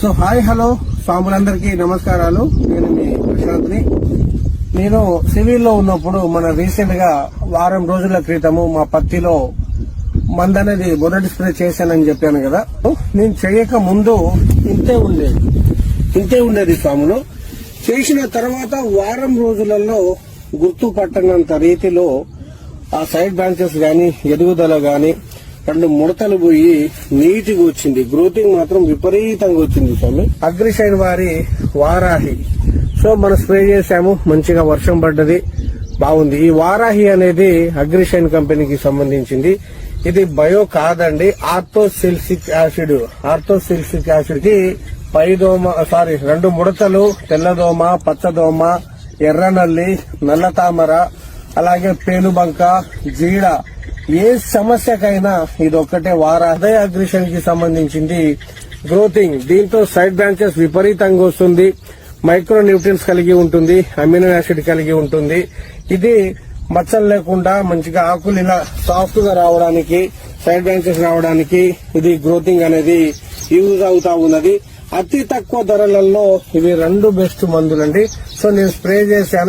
So hi hello స్వాములందరికీ నమస్కారాలు. నేను మీ ప్రశాంత్ని. నేను సివిల్ లో ఉన్నప్పుడు మన రీసెంట్ గా వారం రోజుల క్రితము మా పత్తిలో మందనేది మొదటి స్ప్రే చేశానని చెప్పాను కదా. నేను చేయక ముందు ఇంతే ఉండేది స్వాములు. చేసిన తర్వాత వారం రోజులలో గుర్తుపట్టనంత రీతిలో ఆ సైడ్ బ్రాంచెస్ గాని ఎదుగుదల గాని 2 ముడతలు పోయి నీట్ గా వచ్చింది. గ్రోతింగ్ మాత్రం విపరీతంగా వచ్చింది స్వామి. అగ్రిషైన్ వారి వారాహి సో మనం స్ప్రే చేశాము, మంచిగా వర్షం పడ్డది, బాగుంది. ఈ వారాహి అనేది అగ్రిషైన్ కంపెనీకి సంబంధించింది. ఇది బయో కాదండి, ఆర్థోసిల్సిక్ యాసిడ్ కి పైదోమ 2 ముడతలు, తెల్లదోమ, పచ్చదోమ, ఎర్రనల్లి, నల్ల తామర, అలాగే పేనుబంక, జీడ, ఏ సమస్యకైనా ఇది ఒక్కటే వారాహి అగ్రిషన్ కి సంబంధించింది. గ్రోతింగ్ దీంతో సైడ్ బ్రాంచెస్ విపరీతంగా వస్తుంది, మైక్రో న్యూట్రియన్స్ కలిగి ఉంటుంది, అమినో యాసిడ్ కలిగి ఉంటుంది. ఇది మచ్చలు లేకుండా మంచిగా ఆకులు ఇలా సాఫ్ట్ గా రావడానికి, సైడ్ బ్రాంచెస్ రావడానికి ఇది గ్రోతింగ్ అనేది యూజ్ అవుతా ఉన్నది. అతి తక్కువ ధరలలో ఇవి 2 బెస్ట్ మందులండి. సో నేను స్ప్రే చేశాను.